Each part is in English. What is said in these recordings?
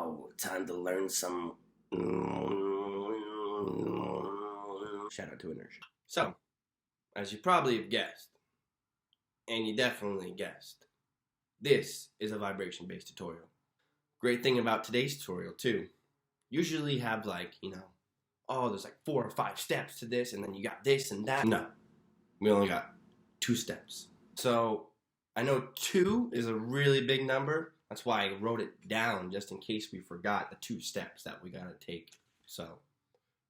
Now, time to learn some. Shout out to Inertia. So, as you probably have guessed, and you definitely guessed, this is a vibration-based tutorial. Great thing about today's tutorial, too, usually have like, oh, there's like 4 or 5 steps to this, and then you got this and that. No, we only got 2 steps. So, I know 2 is a really big number. That's why I wrote it down, just in case we forgot the 2 steps that we gotta take. So,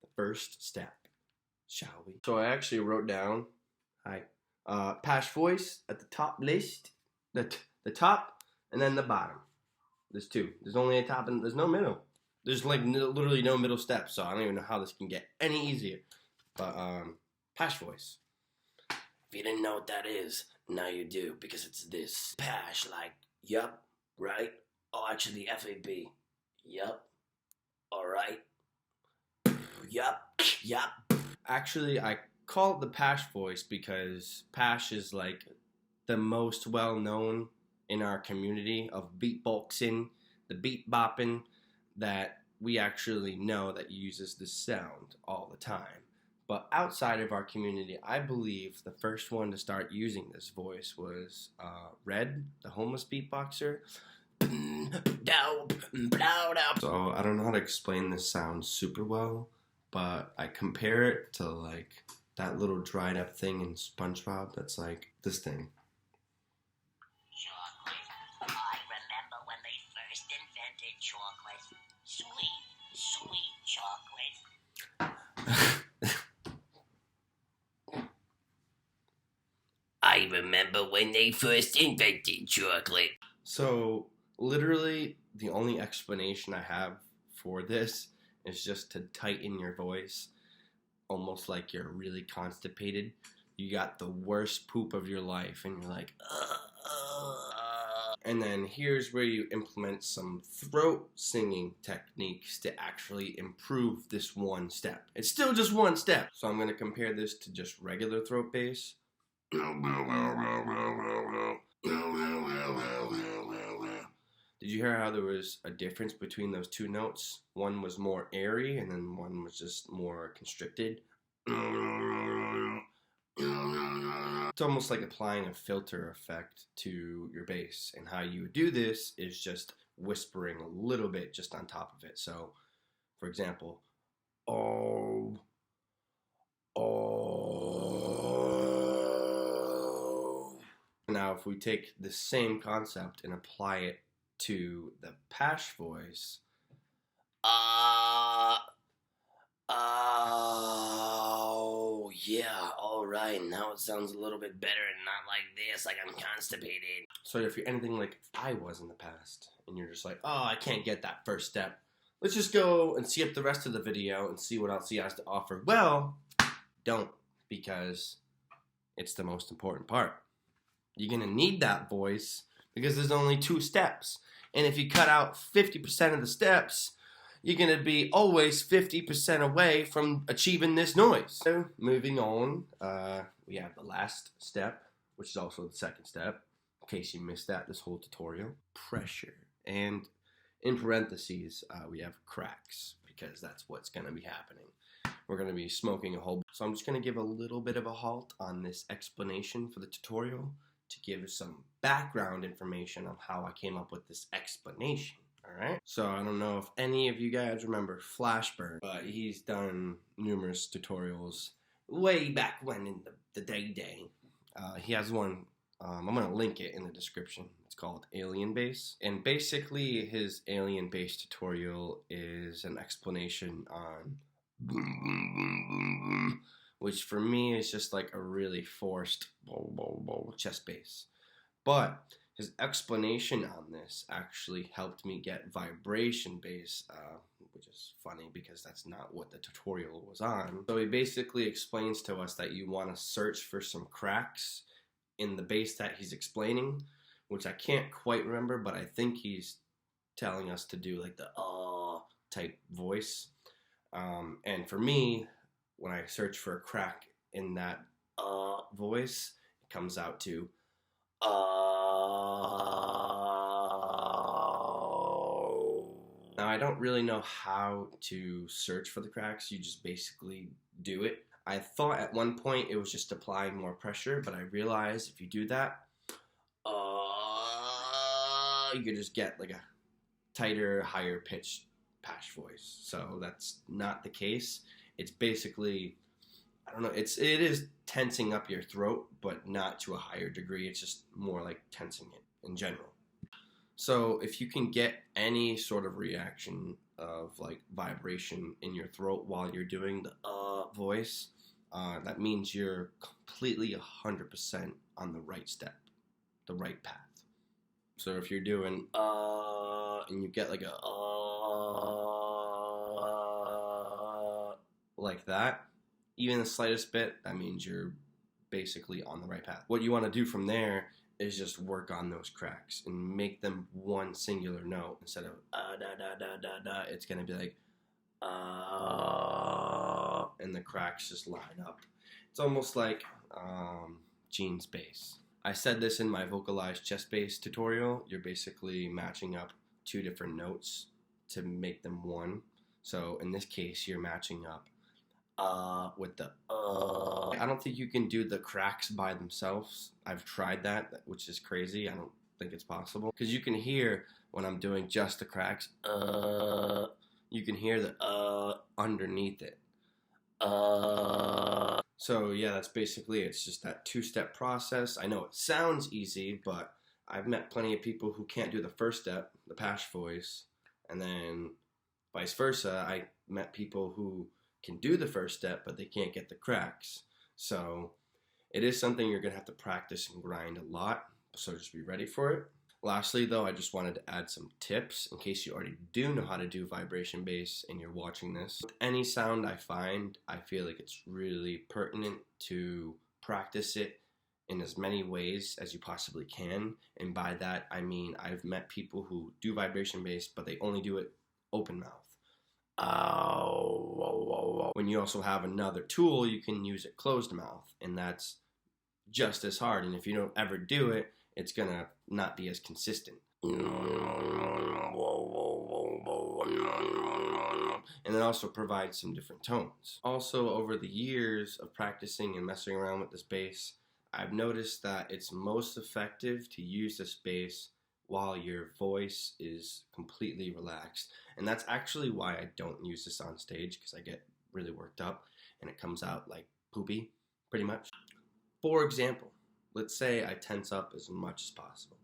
the first step, shall we? So I actually wrote down, Pash voice at the top list, the top, and then the bottom. There's 2. There's only a top and there's no middle. There's like literally no middle step, so I don't even know how this can get any easier. But, Pash voice. If you didn't know what that is, now you do, because it's this. Pash, like, yup, right? Oh, actually, FAB. Yup. Alright. Yup. Actually, I call it the Pash voice because Pash is like the most well-known in our community of beatboxing, the beat bopping, that we actually know that uses this sound all the time. But outside of our community, I believe the first one to start using this voice was Red, the homeless beatboxer. So I don't know how to explain this sound super well, but I compare it to like that little dried up thing in SpongeBob that's like this thing. Chocolate. I remember when they first invented chocolate. Sweet chocolate. I remember when they first invented chocolate. So literally the only explanation I have for this is just to tighten your voice, almost like you're really constipated. You got the worst poop of your life and you're like, And then here's where you implement some throat singing techniques to actually improve this one step. It's still just one step. So I'm going to compare this to just regular throat bass. Did you hear how there was a difference between those 2 notes? One was more airy and then one was just more constricted. It's almost like applying a filter effect to your bass. And how you would do this is just whispering a little bit just on top of it. So, for example, oh. Now, if we take the same concept and apply it to the Pash voice, oh, yeah, alright, now it sounds a little bit better and not like this, like I'm constipated. So if you're anything like I was in the past, and you're just like, oh, I can't get that first step, let's just go and skip the rest of the video and see what else he has to offer. Well, don't, because it's the most important part. You're going to need that voice because there's only 2 steps. And if you cut out 50% of the steps, you're going to be always 50% away from achieving this noise. So, moving on, we have the last step, which is also the second step, in case you missed that this whole tutorial. Pressure. And in parentheses, we have cracks, because that's what's going to be happening. We're going to be smoking a whole... So I'm just going to give a little bit of a halt on this explanation for the tutorial to give some background information on how I came up with this explanation. Alright? So I don't know if any of you guys remember Flashburn, but he's done numerous tutorials way back when in the day. He has one, I'm going to link it in the description. It's called Alien Bass. And basically his Alien Bass tutorial is an explanation on boom, boom, boom, boom, boom, which for me is just like a really forced chest bass. But his explanation on this actually helped me get vibration bass, which is funny because that's not what the tutorial was on. So he basically explains to us that you want to search for some cracks in the bass that he's explaining, which I can't quite remember, but I think he's telling us to do like the type voice. And for me, when I search for a crack in that voice, it comes out to Now Now, I don't really know how to search for the cracks. You just basically do it. I thought at one point it was just applying more pressure, but I realized if you do that, you could just get like a tighter, higher pitched Pash voice. So that's not the case. It's basically, I don't know, it is tensing up your throat, but not to a higher degree. It's just more like tensing it in general. So if you can get any sort of reaction of like vibration in your throat while you're doing the voice, that means you're completely 100% on the right step, the right path. So if you're doing and you get like a like that, even the slightest bit, that means you're basically on the right path. What you want to do from there is just work on those cracks and make them one singular note instead of da da da da da. It's gonna be like and the cracks just line up. It's almost like Gene's bass. I said this in my vocalized chest bass tutorial. You're basically matching up two different notes to make them one. So in this case, you're matching up with the I don't think you can do the cracks by themselves. I've tried that, which is crazy. I don't think it's possible. Because you can hear when I'm doing just the cracks, you can hear the underneath it. So yeah, that's basically it. It's just that two-step process. I know it sounds easy, but I've met plenty of people who can't do the first step, the Pash voice, and then vice versa. I met people who can do the first step, but they can't get the cracks. So it is something you're going to have to practice and grind a lot, so just be ready for it. Lastly, though, I just wanted to add some tips in case you already do know how to do vibration bass and you're watching this. With any sound I find, I feel like it's really pertinent to practice it in as many ways as you possibly can. And by that, I mean I've met people who do vibration bass, but they only do it open mouth. When you also have another tool, you can use it closed mouth, and that's just as hard. And if you don't ever do it, it's gonna not be as consistent. And it also provides some different tones. Also, over the years of practicing and messing around with this bass, I've noticed that it's most effective to use this bass while your voice is completely relaxed. And that's actually why I don't use this on stage, because I get really worked up and it comes out like poopy, pretty much. For example, let's say I tense up as much as possible.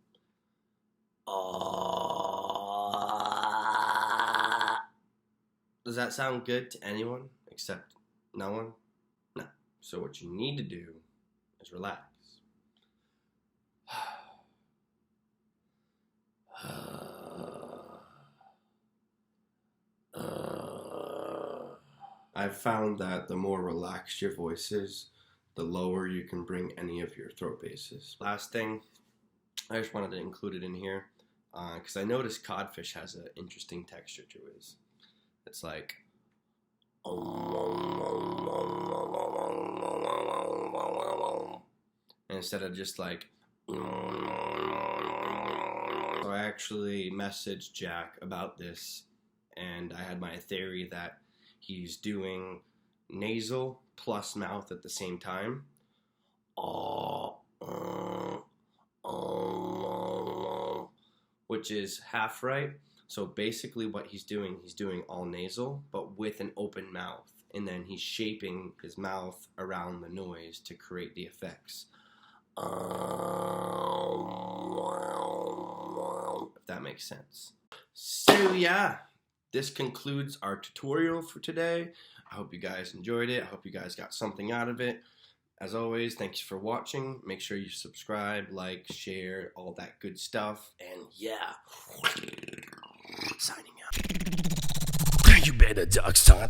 Does that sound good to anyone except no one? No. So what you need to do is relax. I've found that the more relaxed your voice is, the lower you can bring any of your throat basses. Last thing, I just wanted to include it in here because I noticed codfish has an interesting texture to it. It's like instead of just like. So I actually messaged Jack about this, and I had my theory that he's doing nasal plus mouth at the same time. Which is half right. So basically what he's doing all nasal, but with an open mouth. And then he's shaping his mouth around the noise to create the effects. If that makes sense. So yeah, this concludes our tutorial for today. I hope you guys enjoyed it. I hope you guys got something out of it. As always, thanks for watching. Make sure you subscribe, like, share, all that good stuff. And yeah, signing out. You better duck, son.